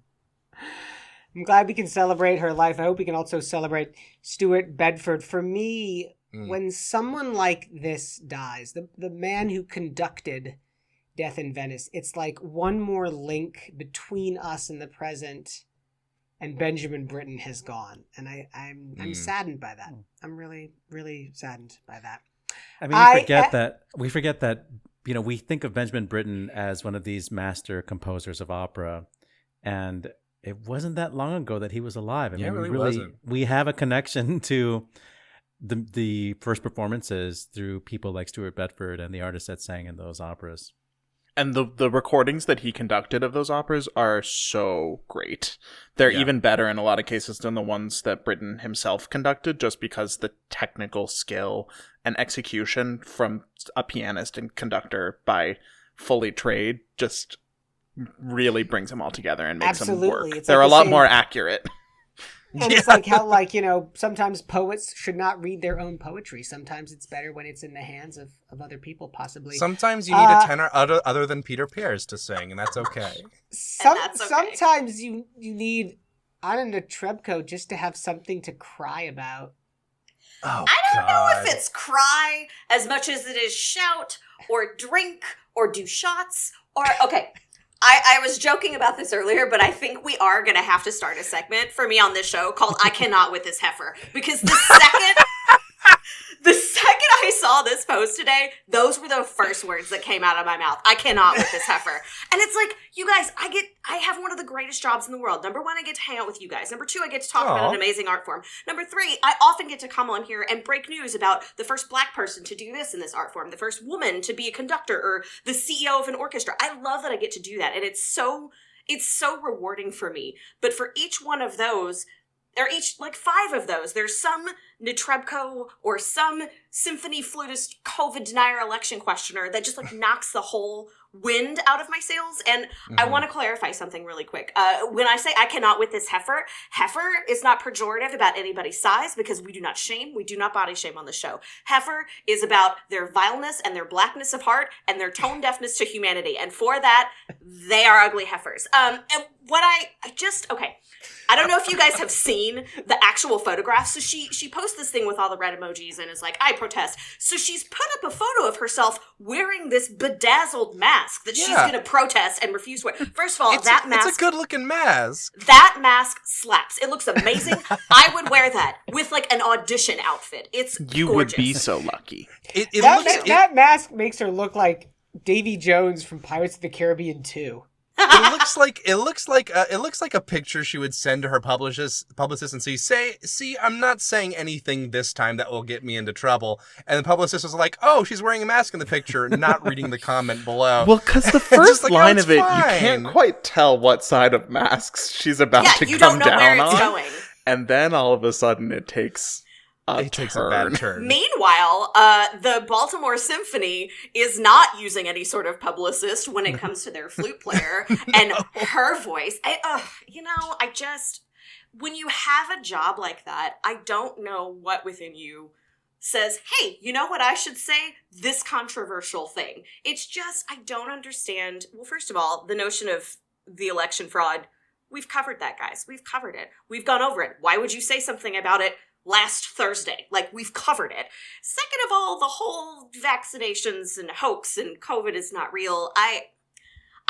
I'm glad we can celebrate her life. I hope we can also celebrate Stuart Bedford. For me, when someone like this dies, the man who conducted Death in Venice, it's like one more link between us and the present, and Benjamin Britten has gone. And I'm saddened by that. I'm really, really saddened by that. I mean, we forget that, you know, we think of Benjamin Britten as one of these master composers of opera, and it wasn't that long ago that he was alive. I mean, it really wasn't. We have a connection to the first performances through people like Stuart Bedford and the artists that sang in those operas. And the recordings that he conducted of those operas are so great. They're even better in a lot of cases than the ones that Britten himself conducted, just because the technical skill and execution from a pianist and conductor by fully trained just really brings them all together and makes them work. It's They're like a lot more accurate. And it's like how, like, you know, sometimes poets should not read their own poetry. Sometimes it's better when it's in the hands of other people, possibly. Sometimes you need a tenor other than Peter Pears to sing, and that's okay. Sometimes you need Anna Netrebko just to have something to cry about. Oh, I don't know if it's cry as much as it is shout or drink or do shots or, okay. I was joking about this earlier, but I think we are going to have to start a segment for me on this show called I Cannot With This Heifer. Because the second I saw this post today, those were the first words that came out of my mouth. I cannot with this heifer. And it's like, you guys, I have one of the greatest jobs in the world. Number one, I get to hang out with you guys. Number two, I get to talk about an amazing art form. Number three, I often get to come on here and break news about the first Black person to do this in this art form, the first woman to be a conductor, or the CEO of an orchestra. I love that I get to do that. And it's so rewarding for me. But for each one of those, there are each, like, 5 of those. There's some Netrebko or some symphony flutist COVID denier election questioner that just, like, knocks the whole wind out of my sails. And I want to clarify something really quick. When I say I cannot with this heifer is not pejorative about anybody's size, because we do not shame. We do not body shame on the show. Heifer is about their vileness and their blackness of heart and their tone deafness to humanity. And for that, they are ugly heifers. And what okay. I don't know if you guys have seen the actual photographs. So she posts this thing with all the red emojis and is like, I protest. So she's put up a photo of herself wearing this bedazzled mask that she's going to protest and refuse to wear. First of all, that mask... It's a good-looking mask. That mask slaps. It looks amazing. I would wear that with, like, an audition outfit. It's You gorgeous. would be so lucky. That mask makes her look like Davy Jones from Pirates of the Caribbean 2. It looks like a picture she would send to her publicist and see, I'm not saying anything this time that will get me into trouble. And the publicist was like, oh, she's wearing a mask in the picture, not reading the comment below. Well, because the first line of it, you can't quite tell what side of masks she's about to come down on. Going. And then all of a sudden it takes a bad turn. Meanwhile, the Baltimore Symphony is not using any sort of publicist when it comes to their flute player and her voice. When you have a job like that, I don't know what within you says, hey, you know what I should say? This controversial thing. It's just, I don't understand. Well, first of all, the notion of the election fraud, we've covered that, guys. We've covered it. We've gone over it. Why would you say something about it last Thursday? Like, we've covered it. Second of all, the whole vaccinations and hoax and COVID is not real.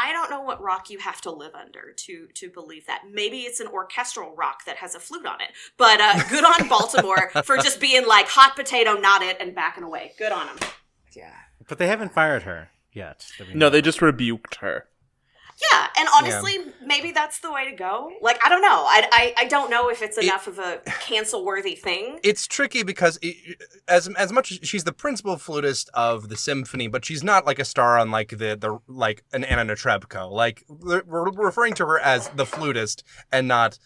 I don't know what rock you have to live under to believe that. Maybe it's an orchestral rock that has a flute on it. But good on Baltimore for just being like, hot potato, not it, and backing away. Good on them. Yeah. But they haven't fired her yet. No, they just rebuked her. Yeah, and honestly, maybe that's the way to go. Like, I don't know. I don't know if it's enough of a cancel-worthy thing. It's tricky because as much as she's the principal flutist of the symphony, but she's not like a star on like the like an Anna Netrebko. Like, we're referring to her as the flutist and not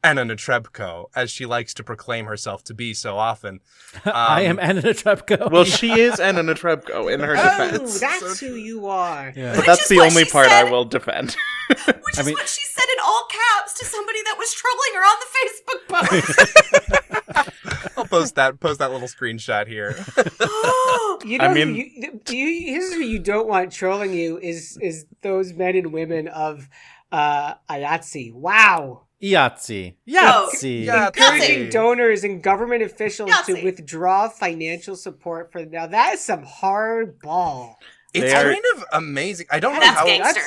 Anna Netrebko, as she likes to proclaim herself to be so often. I am Anna Netrebko. Well, she is Anna Netrebko in her defense. That's who you are. Yeah. But that's the only part I will defend. Which is what she said in all caps to somebody that was trolling her on the Facebook post. I'll post that little screenshot here. You know, here's who you don't want trolling you is those men and women of IATSE. Wow. Yahtzee. Encouraging donors and government officials to Yahtzee. withdraw financial support for now. That is some hard ball. It's kind of amazing. I don't know That's how. gangster.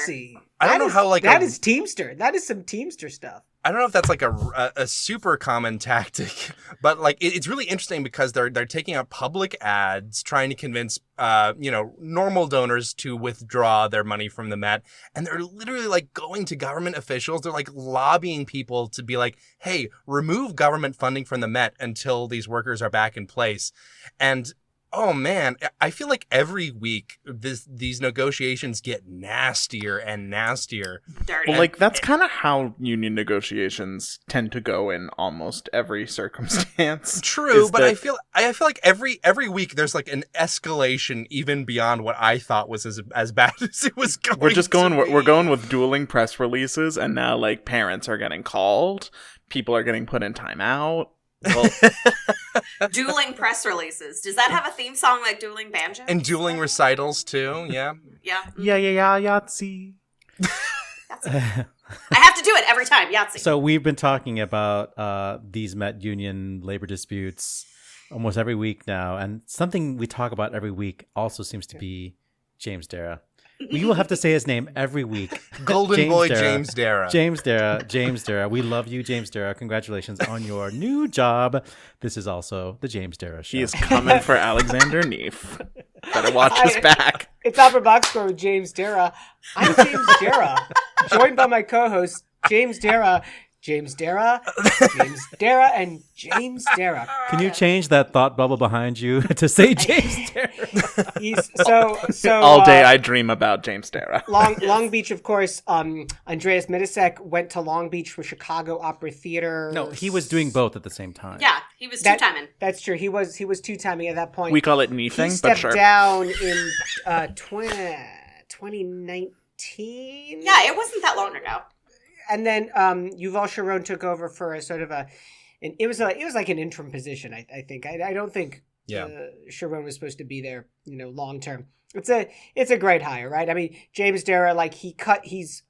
I don't know how like that is Teamster. That is some Teamster stuff. I don't know if that's like a super common tactic, but like it's really interesting because they're taking out public ads trying to convince normal donors to withdraw their money from the Met, and they're literally like going to government officials. They're like lobbying people to be like, "Hey, remove government funding from the Met until these workers are back in place." And oh man, I feel like every week these negotiations get nastier and nastier. Dirty. Well, like that's kind of how union negotiations tend to go in almost every circumstance. True, but I feel like every week there's like an escalation even beyond what I thought was as bad as it was going. We're going with dueling press releases, and now like parents are getting called, people are getting put in timeout. Well, Dueling press releases. Does that have a theme song like Dueling Banjos? and dueling recitals too. Yeah. Yeah. Yahtzee. I have to do it every time. Yahtzee. So we've been talking about these Met Union labor disputes almost every week now, and something we talk about every week also seems to be James Dara. We will have to say his name every week. Golden boy James Dara. James Dara. We love you, James Dara. Congratulations on your new job. This is also the James Dara Show. He is coming for Alexander Neef. Better watch his back. It's Opera Box Score with James Dara. I'm James Dara, joined by my co-hosts James Dara, and James Dara. Can you change that thought bubble behind you to say James Dara? So All day I dream about James Dara. Long Beach, of course. Andreas Midisek went to Long Beach from Chicago Opera Theater. No, he was doing both at the same time. Yeah, he was two-timing. That's true. He was two-timing at that point. We call it Neefing, He but stepped sure. down in 2019. Yeah, it wasn't that long ago. And then Yuval Sharon took over for a sort of it was like an interim position. I think. I don't think Sharon was supposed to be there, long term. It's a great hire, right? I mean, James Dara, like he's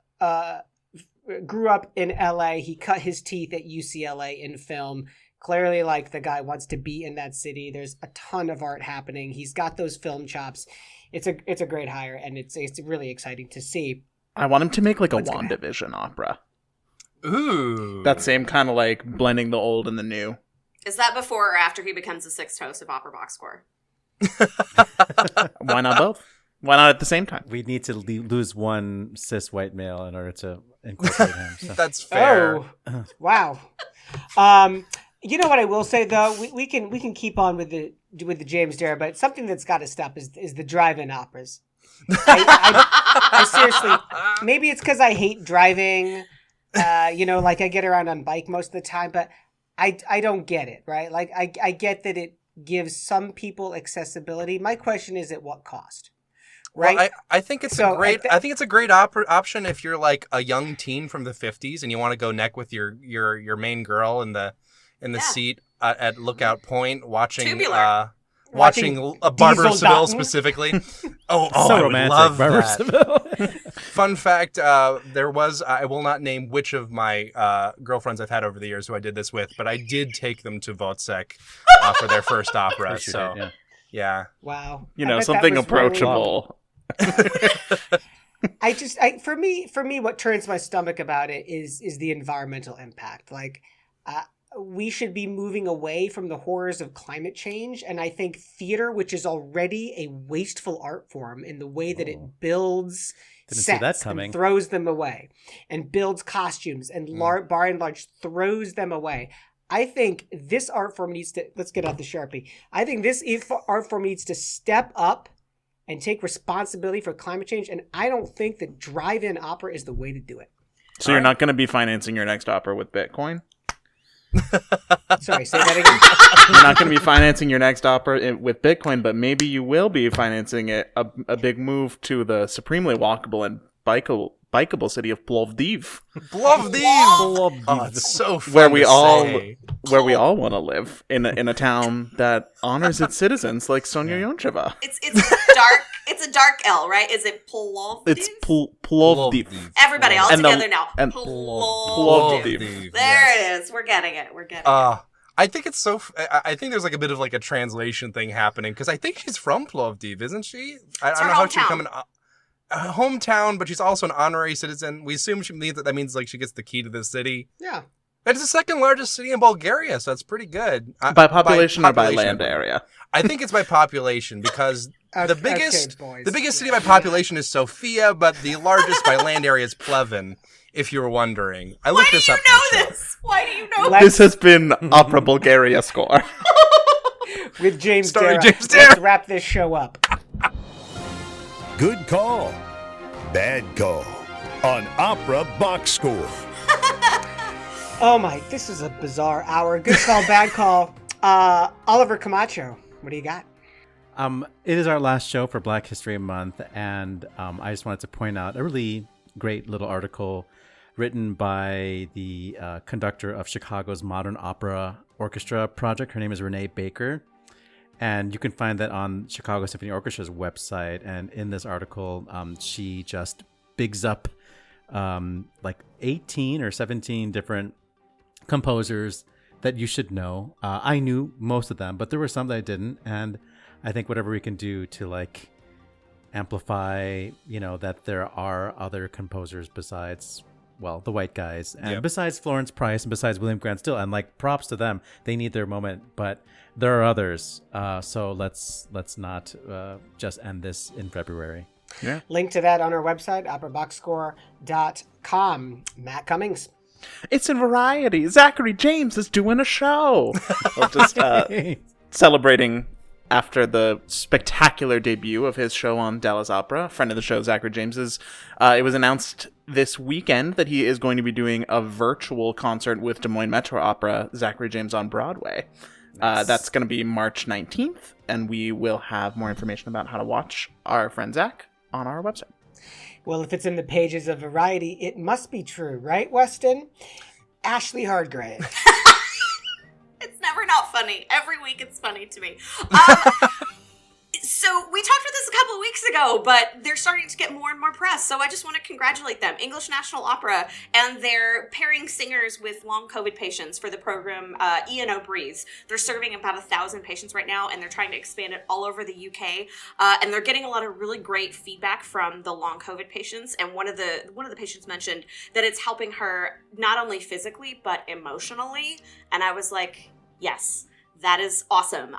grew up in LA. He cut his teeth at UCLA in film. Clearly, like the guy wants to be in that city. There's a ton of art happening. He's got those film chops. It's a great hire, and it's really exciting to see. I want him to make like a WandaVision opera. Ooh. That same kind of like blending the old and the new. Is that before or after he becomes the sixth host of Opera Box Score? Why not both? Why not at the same time? We need to lose one cis white male in order to incorporate him. So. That's fair. Oh, wow. You know what I will say though, we can keep on with the James Dara, but something that's got to stop is the drive-in operas. I seriously, maybe it's because I hate driving. Like I get around on bike most of the time, but I don't get it, right? Like I get that it gives some people accessibility. My question is, at what cost? Right. Well, I think it's a great option if you're like a young teen from the 50s and you want to go neck with your main girl in the seat at Lookout Point watching Barbara Seville specifically. Oh, so I would romantic, love Barbara that. Seville. Fun fact, there was, I will not name which of my girlfriends I've had over the years who I did this with, but I did take them to Wozzeck for their first opera. So, yeah. Wow. Something approachable. For me, what turns my stomach about it is the environmental impact. Like, we should be moving away from the horrors of climate change. And I think theater, which is already a wasteful art form in the way that it builds sets and throws them away and builds costumes and by and large throws them away. I think this art form needs to, let's get out the Sharpie. I think this art form needs to step up and take responsibility for climate change. And I don't think that drive-in opera is the way to do it. So you're not going to be financing your next opera with Bitcoin? Sorry, say that again. You're not going to be financing your next opera with Bitcoin, but maybe you will be financing it a big move to the supremely walkable and bikeable city of Plovdiv, Plovdiv! Oh, it's so fun where we to all say. want to live in a town that honors its citizens, like Sonia Yoncheva. It's dark. It's a dark L, right? Is it Plovdiv? It's Plovdiv. Everybody, all together now. Plovdiv. There it is. We're getting it. I think it's so. I think there's like a bit of like a translation thing happening because I think she's from Plovdiv, isn't she? I don't know how she become hometown, but she's also an honorary citizen. We assume that means like she gets the key to the city. Yeah. It's the second largest city in Bulgaria, so that's pretty good. By population or by land area? I think it's by population because the biggest city by population is Sofia, but the largest by land area is Pleven. If you were wondering, I looked this up. Why do you know This has been Opera Bulgaria Score with James Sorry, Dara. James Dara. Let's wrap this show up. Good call. Bad call. On Opera Box Score. Oh my, this is a bizarre hour. Good call, bad call. Oliver Camacho, what do you got? It is our last show for Black History Month, and I just wanted to point out a really great little article written by the conductor of Chicago's Modern Opera Orchestra project. Her name is Renee Baker, and you can find that on Chicago Symphony Orchestra's website. And in this article, she just bigs up like 18 or 17 different composers that you should know. I knew most of them, but there were some that I didn't, and I think whatever we can do to like amplify, that there are other composers besides, the white guys, and besides Florence Price and besides William Grant Still, and like props to them, they need their moment, but there are others. So let's not just end this in February. Yeah. Link to that on our website, operaboxscore.com. Matt Cummings. It's in Variety. Zachary James is doing a show. Just celebrating after the spectacular debut of his show on Dallas Opera. Friend of the show, Zachary James's. It was announced this weekend that he is going to be doing a virtual concert with Des Moines Metro Opera, Zachary James on Broadway. Nice. That's going to be March 19th, and we will have more information about how to watch our friend Zach on our website. Well, if it's in the pages of Variety, it must be true, right, Weston? Ashlee Hardgrave. It's never not funny. Every week it's funny to me. So we talked about this a couple of weeks ago, but they're starting to get more and more press. So I just want to congratulate them. English National Opera, and they're pairing singers with long COVID patients for the program E&O Breathes. They're serving about 1,000 patients right now, and they're trying to expand it all over the UK. And they're getting a lot of really great feedback from the long COVID patients. And one of the patients mentioned that it's helping her not only physically but emotionally. And I was like, yes, that is awesome.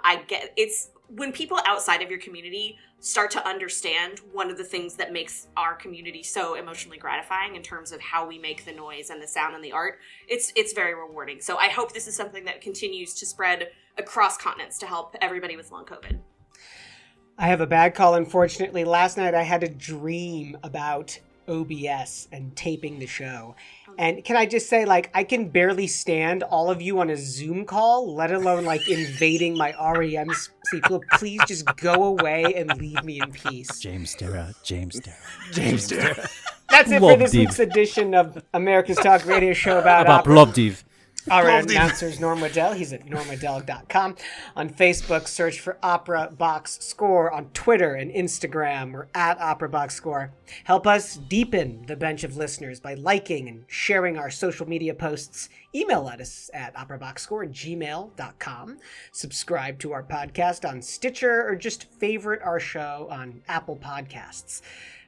It's when people outside of your community start to understand one of the things that makes our community so emotionally gratifying in terms of how we make the noise and the sound and the art, it's very rewarding. So I hope this is something that continues to spread across continents to help everybody with long COVID. I have a bad call, unfortunately. Last night I had a dream about OBS and taping the show. And can I just say, I can barely stand all of you on a Zoom call, let alone, invading my REM sequel. Please just go away and leave me in peace. James Dara. That's it for this week's edition of America's Talk Radio Show about opera. Plovdiv. Our announcer is Norm Woodel. He's at normwoodel.com. On Facebook, search for Opera Box Score. On Twitter and Instagram, we're at Opera Box Score. Help us deepen the bench of listeners by liking and sharing our social media posts. Email us at operaboxscore@gmail.com. Subscribe to our podcast on Stitcher, or just favorite our show on Apple Podcasts.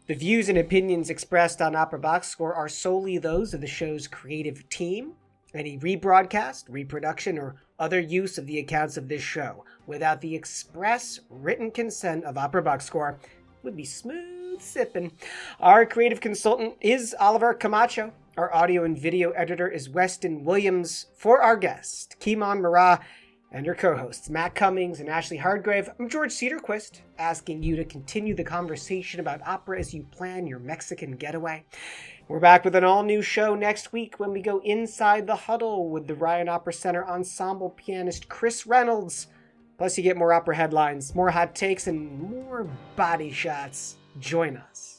The views and opinions expressed on Opera Box Score are solely those of the show's creative team. Any rebroadcast, reproduction, or other use of the accounts of this show without the express written consent of Opera Box Score would be smooth sipping. Our creative consultant is Oliver Camacho. Our audio and video editor is Weston Williams. For our guest, Murrah, and your co-hosts, Matt Cummings and Ashlee Hardgrave, I'm George Cederquist, asking you to continue the conversation about opera as you plan your Mexican getaway. We're back with an all-new show next week when we go inside the huddle with the Ryan Opera Center ensemble pianist Chris Reynolds. Plus you get more opera headlines, more hot takes, and more body shots. Join us.